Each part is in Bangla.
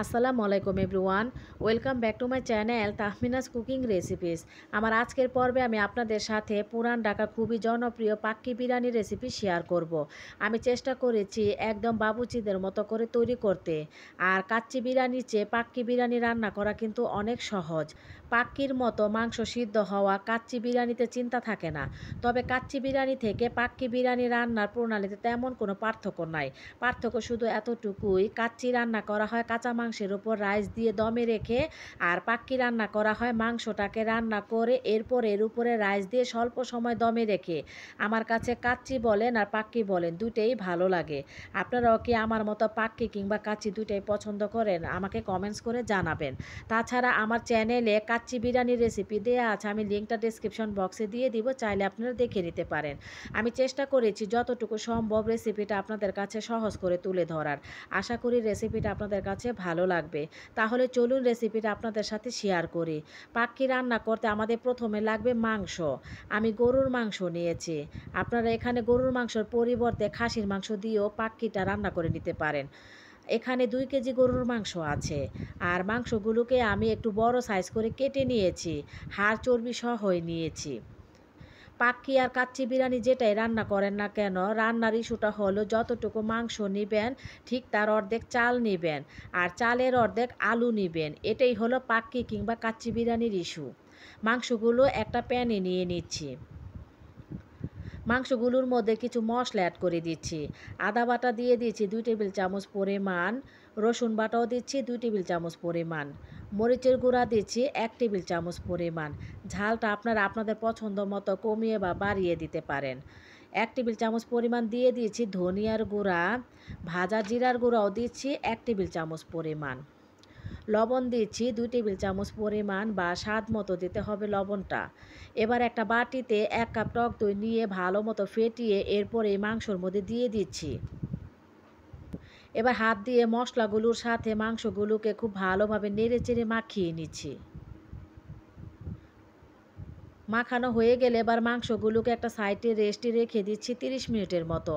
আসসালামু আলাইকুম everyone. Welcome back to my channel Tahmina's cooking recipes. আমার আজকের পর্বে আমি আপনাদের সাথে পুরান ঢাকা খুবই জনপ্রিয় পাক্কি বিরিয়ানি রেসিপি শেয়ার করব। আমি চেষ্টা করেছি একদম বাবুচিদের মতো করে তৈরি করতে। আর কাচ্চি বিরিয়ানির চেয়ে পাক্কি বিরিয়ানি রান্না করা কিন্তু অনেক সহজ। পাক্কির মতো মাংস সিদ্ধ হওয়া কাচ্চি বিরিয়ানিতে চিন্তা থাকে না। তবে কাচ্চি বিরিয়ানি থেকে পাক্কি বিরিয়ানি রান্নার প্রণালীতে তেমন কোনো পার্থক্য নাই। পার্থক্য শুধু এতটুকুই, কাচ্চি রান্না করা হয় কাঁচা মাংসের উপর রাইস দিয়ে দমে রেখে, আর পাক্কি রান্না করা হয় মাংসটাকে রান্না করে এরপর এর উপরে রাইস দিয়ে স্বল্প সময় দমে রেখে। আমার কাছে কাচ্চি বলেন আর পাক্কি বলেন দুটেই ভালো লাগে। আপনারাও কি আমার মতো পাক্কি কিংবা কাচ্চি দুটেই পছন্দ করেন? আমাকে কমেন্টস করে জানাবেন। তাছাড়া আমার চ্যানেলে কাচ্চি বিরিয়ানির রেসিপি দেওয়া আছে, আমি লিঙ্কটা ডেসক্রিপশন বক্সে দিয়ে দিব, চাইলে আপনারা দেখে নিতে পারেন। আমি চেষ্টা করেছি যতটুকু সম্ভব রেসিপিটা আপনাদের কাছে সহজ করে তুলে ধরার। আশা করি রেসিপিটা আপনাদের কাছে ভালো লাগবে। তাহলে চলুন রেসিপিটা আপনাদের সাথে শেয়ার করি। পাক্কি রান্না করতে আমাদের প্রথমে লাগবে মাংস। আমি গরুর মাংস নিয়েছি। আপনারা এখানে গরুর মাংসের পরিবর্তে খাসির মাংস দিয়েও পাক্কিটা রান্না করে নিতে পারেন। এখানে 2 কেজি গরুর মাংস আছে। আর মাংসগুলোকে আমি একটু বড় সাইজ করে কেটে নিয়েছি। হাড় চর্বি সহই নিয়েছি। পাক্কি আর কাচ্চি বিরিয়ানি যেটাই রান্না করেন না কেন, রান্নার ইস্যুটা হলো যতটুকু মাংস নিবেন ঠিক তার অর্ধেক চাল নিবেন, আর চালের অর্ধেক আলু নিবেন। এটাই হলো পাক্কি কিংবা কাচ্চি বিরিয়ানির ইস্যু। মাংসগুলো একটা প্যানে নিয়ে নিচ্ছি। মাংসগুলোর মধ্যে কিছু মশলা অ্যাড করে দিচ্ছি। আদা বাটা দিয়ে দিচ্ছি 2 টেবিল চামচ পরিমাণ, রসুন বাটাও দিচ্ছি 2 টেবিল চামচ পরিমাণ, মরিচের গুঁড়া দিচ্ছি 1 টেবিল চামচ পরিমাণ। ঝালটা আপনারা আপনাদের পছন্দ মতো কমিয়ে বা বাড়িয়ে দিতে পারেন। 1 টেবিল চামচ পরিমাণ দিয়ে দিয়েছি ধনিয়ার গুঁড়া, ভাজা জিরার গুঁড়াও দিচ্ছি 1 টেবিল চামচ পরিমাণ। লবণ দিচ্ছি 2 টেবিল চামচ পরিমাণ, বা স্বাদ মতো দিতে হবে লবণটা। এবার একটা বাটিতে 1 কাপ টক দই নিয়ে ভালো মতো ফেটিয়ে এরপর এই মাংসর মধ্যে দিয়ে দিচ্ছি। এবার হাত দিয়ে মশলাগুলোর সাথে মাংসগুলোকে খুব ভালোভাবে নেড়েচেড়ে মাখিয়ে নিচ্ছি। মাখানো হয়ে গেলে এবার মাংসগুলোকে একটা সাইডে রেস্টে রেখে দিচ্ছি 30 মিনিটের মতো।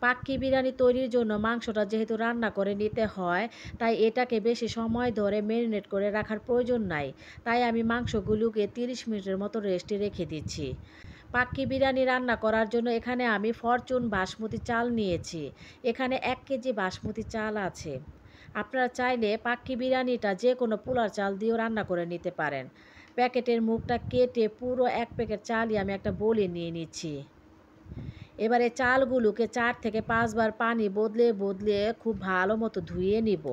পাক্কি বিরিয়ানি তৈরির জন্য মাংসটা যেহেতু রান্না করে নিতে হয়, তাই এটাকে বেশি সময় ধরে ম্যারিনেট করে রাখার প্রয়োজন নাই। তাই আমি মাংসগুলোকে 30 মিনিটের মতো রেস্টে রেখে দিচ্ছি। পাক্কি বিরিয়ানি রান্না করার জন্য এখানে আমি ফরচুন বাসমতি চাল নিয়েছি। এখানে 1 কেজি বাসমতি চাল আছে। আপনারা চাইলে পাক্কি বিরিয়ানিটা যে কোনো পোলার চাল দিয়েও রান্না করে নিতে পারেন। প্যাকেটের মুখটা কেটে পুরো 1 প্যাকেট চালই আমি একটা বোলে নিয়ে নিচ্ছি। এবারে চালগুলোকে 4 থেকে 5 বার পানি বদলে বদলে খুব ভালো মতো ধুয়ে নিব।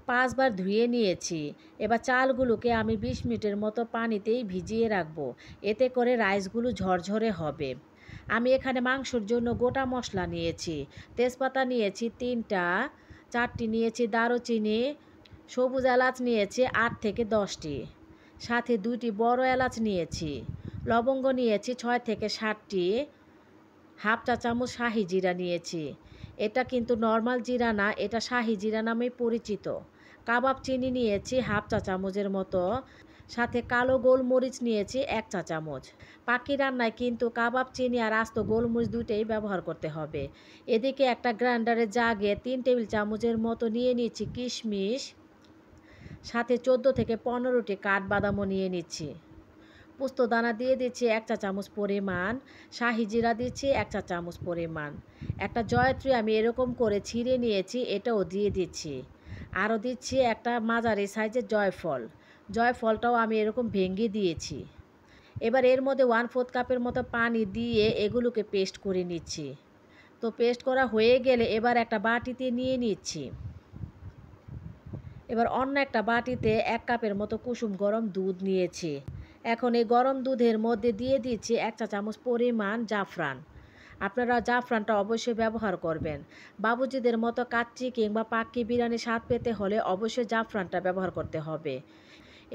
5 বার ধুয়ে নিয়েছি। এবার চালগুলোকে আমি 20 মিনিটের মতো পানিতেই ভিজিয়ে রাখবো। এতে করে রাইসগুলো ঝরঝরে হবে। আমি এখানে মাংসর জন্য গোটা মশলা নিয়েছি। তেজপাতা নিয়েছি 3টা, 4টি নিয়েছি দারুচিনি, সবুজ এলাচ নিয়েছি 8 থেকে 10টি, সাথে 2টি বড় এলাচ নিয়েছি। লবঙ্গ নিয়েছি 6 থেকে 7টি, হাফ চা চামচ শাহি জিরা নিয়েছি। এটা কিন্তু নর্মাল জিরা না, এটা শাহি জিরা নামেই পরিচিত। কাবাব চিনি নিয়েছি হাফ চা চামচের মতো, সাথে কালো গোলমরিচ নিয়েছি 1 চা চামচ। পাখি রান্নায় কিন্তু কাবাব চিনি আর আস্ত গোলমরিচ দুইটাই ব্যবহার করতে হবে। এদিকে একটা গ্রাইন্ডারের জাগে 3 টেবিল চামচের মতো নিয়ে নিচ্ছি কিশমিশ, সাথে 14 থেকে 15টি কাঠবাদামও নিয়ে নিচ্ছি। পোস্তদানা দিয়ে দিচ্ছি 1 চা চামচ পরিমাণ, শাহি জিরা দিচ্ছি 1 চা চামচ পরিমাণ। একটা জয়ত্রী আমি এরকম করে ছিঁড়ে নিয়েছি, এটাও দিয়ে দিচ্ছি। আরও দিচ্ছি একটা মাঝারি সাইজের জয়ফল। জয়ফলটাও আমি এরকম ভেঙে দিয়েছি। এবার এর মধ্যে 1/4 কাপের মতো পানি দিয়ে এগুলোকে পেস্ট করে নিচ্ছি। তো পেস্ট করা হয়ে গেলে এবার একটা বাটিতে নিয়ে নিচ্ছি। এবার অন্য একটা বাটিতে 1 কাপের মতো কুসুম গরম দুধ নিয়েছি। এখন এই গরম দুধের মধ্যে দিয়ে দিচ্ছি 1 চা চামচ পরিমাণ জাফরান। আপনারা জাফরানটা অবশ্যই ব্যবহার করবেন। বাবুজিদের মতো কাচ্চি কিংবা পাক্কি বিরিয়ানি স্বাদ পেতে হলে অবশ্যই জাফরানটা ব্যবহার করতে হবে।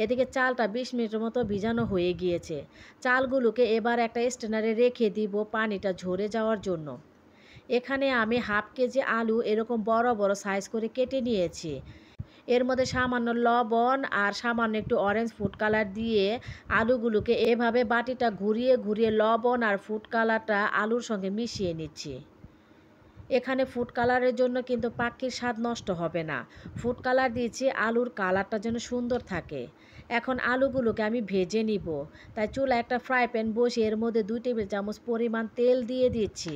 এদিকে চালটা 20 মিনিটের মতো ভিজানো হয়ে গিয়েছে। চালগুলোকে এবার একটা স্ট্রেনারে রেখে দিব পানিটা ঝরে যাওয়ার জন্য। এখানে আমি হাফ কেজি আলু এরকম বড় বড় সাইজ করে কেটে নিয়েছি। এর মধ্যে সামান্য লবণ আর সামান্য একটু অরেঞ্জ ফুড কালার দিয়ে আলুগুলোকে এভাবে বাটিটা ঘুরিয়ে ঘুরিয়ে লবণ আর ফুড কালারটা আলুর সঙ্গে মিশিয়ে নিচ্ছি। এখানে ফুড কালারের জন্য কিন্তু পাক্কির স্বাদ নষ্ট হবে না। ফুড কালার দিয়েছি আলুর কালারটা যেন সুন্দর থাকে। এখন আলুগুলোকে আমি ভেজে নিব। তাই চুলায় একটা ফ্রাই প্যান বসিয়ে এর মধ্যে 2 টেবিল চামচ পরিমাণ তেল দিয়ে দিচ্ছি।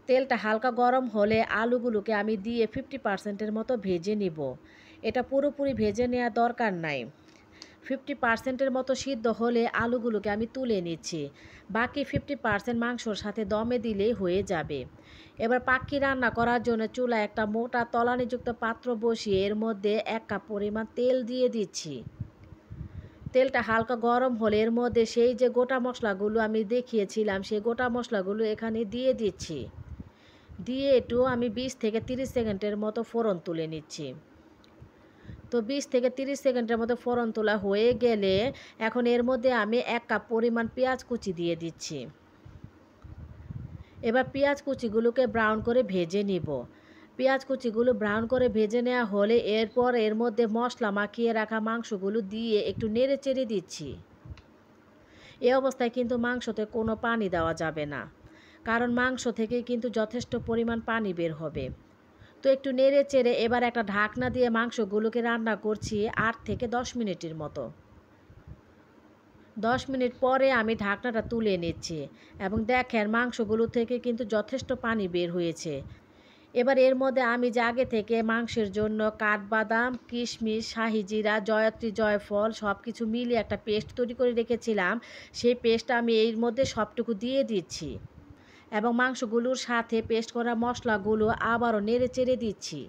তেলটা হালকা গরম হলে আলুগুলোকে আমি দিয়ে 50% মতো ভেজে নিব। এটা পুরোপুরি ভেজে নেওয়ার দরকার নাই। 50% মতো সিদ্ধ হলে আলুগুলোকে আমি তুলে নিচ্ছি। বাকি 50% মাংসর সাথে দমে দিলেই হয়ে যাবে। এবার পাক্কি রান্না করার জন্য চুলায় একটা মোটা তলানিযুক্ত পাত্র বসিয়ে এর মধ্যে 1 কাপ পরিমাণ তেল দিয়ে দিচ্ছি। তেলটা হালকা গরম হলে এর মধ্যে সেই যে গোটা মশলাগুলো আমি দেখিয়েছিলাম সেই গোটা মশলাগুলো এখানে দিয়ে দিচ্ছি। দিয়ে একটু আমি 20 থেকে 30 সেকেন্ডের মতো ফোড়ন তুলে নিচ্ছি। তো 20 থেকে 30 সেকেন্ডের মতো ফোড়ন তোলা হয়ে গেলে এখন এর মধ্যে আমি 1 কাপ পরিমাণ পেঁয়াজ কুচি দিয়ে দিচ্ছি। এবার পেঁয়াজ কুচিগুলোকে ব্রাউন করে ভেজে নিব। পেঁয়াজ কুচিগুলো ব্রাউন করে ভেজে নেওয়া হলে এরপর এর মধ্যে মশলা মাখিয়ে রাখা মাংসগুলো দিয়ে একটু নেড়ে চেড়ে দিচ্ছি। এই অবস্থায় কিন্তু মাংসতে কোনো পানি দেওয়া যাবে না, কারণ মাংস থেকে কিন্তু যথেষ্ট পরিমাণ পানি বের হবে। তো একটু নেড়ে চেড়ে এবার একটা ঢাকনা দিয়ে মাংসগুলোকে রান্না করছি 8 থেকে 10 মিনিটের মতো। 10 মিনিট পরে আমি ঢাকনাটা তুলে নিচ্ছি এবং দেখেন মাংসগুলো থেকে কিন্তু যথেষ্ট পানি বের হয়েছে। এবার এর মধ্যে আমি যে আগে থেকে মাংসের জন্য কাঠবাদাম, কিশমিশ, শাহি জিরা, জয়ত্রী, জয়ফল সব কিছু মিলিয়ে একটা পেস্ট তৈরি করে রেখেছিলাম, সেই পেস্টটা আমি এর মধ্যে সবটুকু দিয়ে দিচ্ছি এবং মাংসগুলোর সাথে পেস্ট করা মশলাগুলো আবারও নেড়ে চেড়ে দিচ্ছি।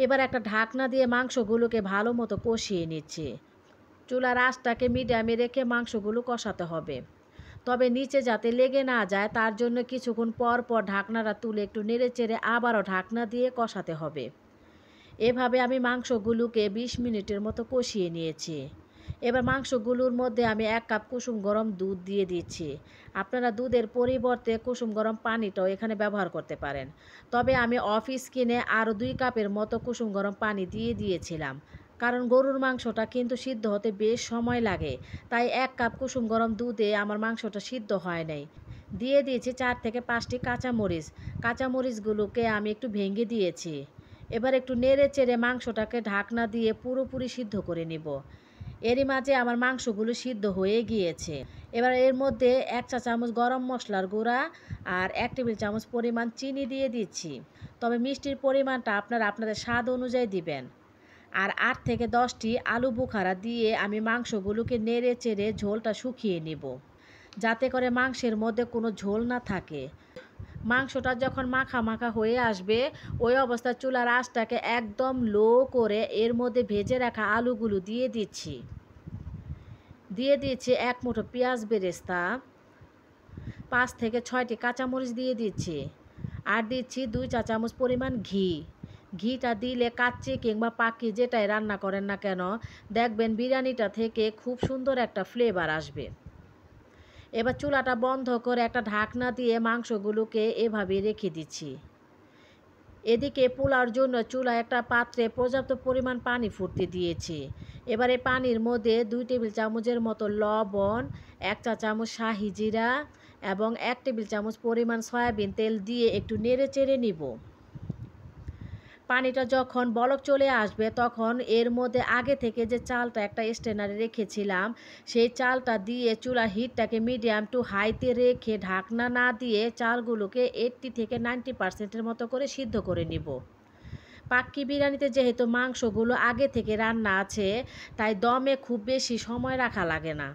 এবার একটা ঢাকনা দিয়ে মাংসগুলোকে ভালো মতো কষিয়ে নিচ্ছি। চুলার আঁচটাকে মিডিয়ামে রেখে মাংসগুলো কষাতে হবে, তবে নিচে যাতে লেগে না যায় তার জন্য কিছুক্ষণ পর পর ঢাকনাটা তুলে একটু নেড়ে চেড়ে আবারও ঢাকনা দিয়ে কষাতে হবে। এভাবে আমি মাংসগুলোকে 20 মিনিটের মতো কষিয়ে নিয়েছি। এবার মাংসগুলোর মধ্যে আমি 1 কাপ কুসুম গরম দুধ দিয়ে দিচ্ছি। আপনারা দুধের পরিবর্তে কুসুম গরম পানিটাও এখানে ব্যবহার করতে পারেন, তবে আমি অফ স্কিনে আরও 2 কাপের মতো কুসুম গরম পানি দিয়ে দিয়েছিলাম, কারণ গরুর মাংসটা কিন্তু সিদ্ধ হতে বেশ সময় লাগে। তাই 1 কাপ কুসুম গরম দুধে আমার মাংসটা সিদ্ধ হয় নাই। দিয়ে দিয়েছি 4 থেকে 5টি কাঁচামরিচ। কাঁচামরিচগুলোকে আমি একটু ভেঙে দিয়েছি। এবার একটু নেড়ে চেড়ে মাংসটাকে ঢাকনা দিয়ে পুরোপুরি সিদ্ধ করে নিব। এরই মাঝে আমার মাংসগুলো সিদ্ধ হয়ে গিয়েছে। এবার এর মধ্যে 1 চা চামচ গরম মশলার গুঁড়া আর 1 টেবিল চামচ পরিমাণ চিনি দিয়ে দিচ্ছি। তবে মিষ্টির পরিমাণটা আপনারা আপনাদের স্বাদ অনুযায়ী দিবেন। আর 8 থেকে 10টি আলু বোখারা দিয়ে আমি মাংসগুলোকে নেড়ে চেড়ে ঝোলটা শুকিয়ে নিব, যাতে করে মাংসের মধ্যে কোনো ঝোল না থাকে। মাংসটা যখন মাখা মাখা হয়ে আসবে ওই অবস্থায় চুলার আঁচটাকে একদম লো করে এর মধ্যে ভেজে রাখা আলুগুলো দিয়ে দিচ্ছি। 1 মুঠো পেঁয়াজ বেরেস্তা, 5 থেকে 6টি কাঁচামরিচ দিয়ে দিচ্ছি আর দিচ্ছি 2 চা চামচ পরিমাণ ঘি। ঘিটা দিলে কাচ্চি কিংবা পাক্কি যেটাই রান্না করেন না কেন দেখবেন বিরিয়ানিটা থেকে খুব সুন্দর একটা ফ্লেভার আসবে। এবার চুলাটা বন্ধ করে একটা ঢাকনা দিয়ে মাংসগুলোকে এভাবে রেখে দিচ্ছি। এদিকে পোলাওর জন্য চুলায় একটা পাত্রে পর্যাপ্ত পরিমাণ পানি ফুটতে দিয়েছি। এবারে পানির মধ্যে 2 টেবিল চামচের মতো লবণ, 1 চা চামচ শাহি জিরা এবং 1 টেবিল চামচ পরিমাণ সয়াবিন তেল দিয়ে একটু নেড়ে চেড়ে নিব। পানিটা যখন বলক চলে আসবে তখন এর মধ্যে আগে থেকে যে চালটা একটা স্ট্রেনারে রেখেছিলাম সেই চালটা দিয়ে চুলার হিটটাকে মিডিয়াম টু হাইতে রেখে ঢাকনা না দিয়ে চালগুলোকে 80 থেকে 90% মতো করে সিদ্ধ করে নিব। পাক্কি বিরিয়ানিতে যেহেতু মাংসগুলো আগে থেকে রান্না আছে তাই দমে খুব বেশি সময় রাখা লাগে না।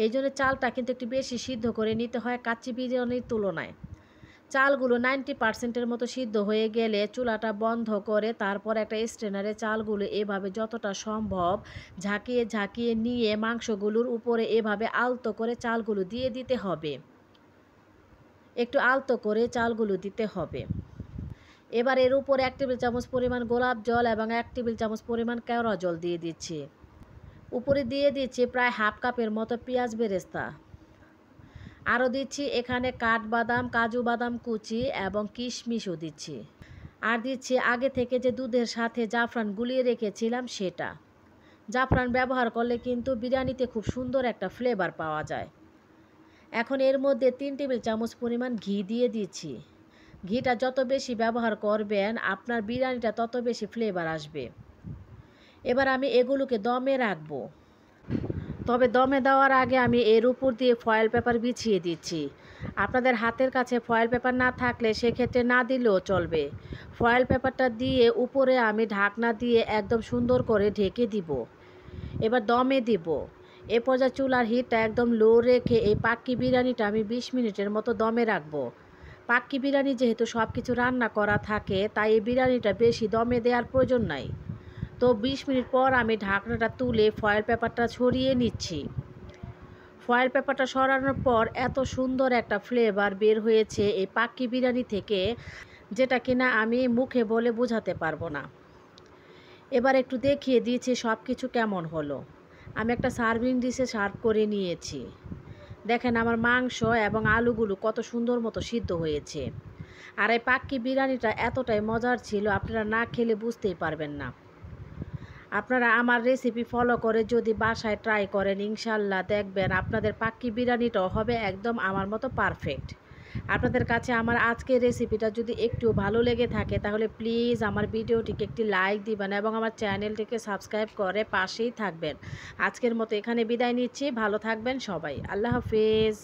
এই জন্য চালটা কিন্তু একটু বেশি সিদ্ধ করে নিতে হয় কাচ্চি বিরিয়ানির তুলনায়। চালগুলো 90%-এর মতো সিদ্ধ হয়ে গেলে চুলাটা বন্ধ করে তারপর একটা স্ট্রেনারে চালগুলো এভাবে যতটা সম্ভব ঝাঁকিয়ে ঝাঁকিয়ে নিয়ে মাংসগুলোর উপরে এভাবে আলতো করে চালগুলো দিয়ে দিতে হবে। একটু আলতো করে চালগুলো দিতে হবে। এবার এর উপরে 1 টেবিল চামচ পরিমাণ গোলাপ জল এবং 1 টেবিল চামচ পরিমাণ কেওড়া জল দিয়ে দিচ্ছি। উপরে দিয়ে দিচ্ছি প্রায় হাফ কাপের মতো পেঁয়াজ বেরেস্তা। আরও দিচ্ছি এখানে কাঠবাদাম, কাজু বাদাম কুচি এবং কিশমিশও দিচ্ছি। আর দিচ্ছি আগে থেকে যে দুধের সাথে জাফরান গুলিয়ে রেখেছিলাম সেটা। জাফরান ব্যবহার করলে কিন্তু বিরিয়ানিতে খুব সুন্দর একটা ফ্লেভার পাওয়া যায়। এখন এর মধ্যে 3 টেবিল চামচ পরিমাণ ঘি দিয়ে দিচ্ছি। ঘিটা যত বেশি ব্যবহার করবেন আপনার বিরিয়ানিটা তত বেশি ফ্লেভার আসবে। এবার আমি এগুলোকে দমে রাখবো। তবে দমে দেওয়ার আগে আমি এর উপর দিয়ে ফয়েল পেপার বিছিয়ে দিচ্ছি। আপনাদের হাতের কাছে ফয়েল পেপার না থাকলে সেক্ষেত্রে না দিলেও চলবে। ফয়েল পেপারটা দিয়ে উপরে আমি ঢাকনা দিয়ে একদম সুন্দর করে ঢেকে দিব। এবার দমে দিব। এ পর্যায়ে চুলার হিটটা একদম লো রেখে এই পাক্কি বিরিয়ানিটা আমি 20 মিনিটের মতো দমে রাখবো। পাক্কি বিরিয়ানি যেহেতু সব কিছু রান্না করা থাকে তাই এই বিরিয়ানিটা বেশি দমে দেওয়ার প্রয়োজন নাই। তো 20 মিনিট পর আমি ঢাকনাটা তুলে ফয়েল পেপারটা ছড়িয়ে নিচ্ছি। ফয়েল পেপারটা সরানোর পর এত সুন্দর একটা ফ্লেভার বের হয়েছে এই পাক্কি বিরিয়ানি থেকে, যেটা কিনা আমি মুখে বলে বোঝাতে পারবো না। এবার একটু দেখিয়ে দিয়েছি সব কিছু কেমন হলো। আমি একটা সার্ভিং ডিশে সার্ভ করে নিয়েছি। দেখেন আমার মাংস এবং আলুগুলো কত সুন্দর মতো সিদ্ধ হয়েছে। আর এই পাক্কি বিরিয়ানিটা এতটাই মজার ছিল আপনারা না খেলে বুঝতেই পারবেন না। আপনারা আমার রেসিপি ফলো করে যদি বাসায় ট্রাই করেন ইনশাল্লাহ দেখবেন আপনাদের পাক্কি বিরিয়ানিটাও হবে একদম আমার মতো পারফেক্ট। আপনাদের কাছে আমার আজকের রেসিপিটা যদি একটু ভালো লেগে থাকে তাহলে প্লিজ আমার ভিডিওটিকে একটি লাইক দিবেন এবং আমার চ্যানেলটিকে সাবস্ক্রাইব করে পাশেই থাকবেন। আজকের মতো এখানে বিদায় নিচ্ছি। ভালো থাকবেন সবাই। আল্লাহ হাফেজ।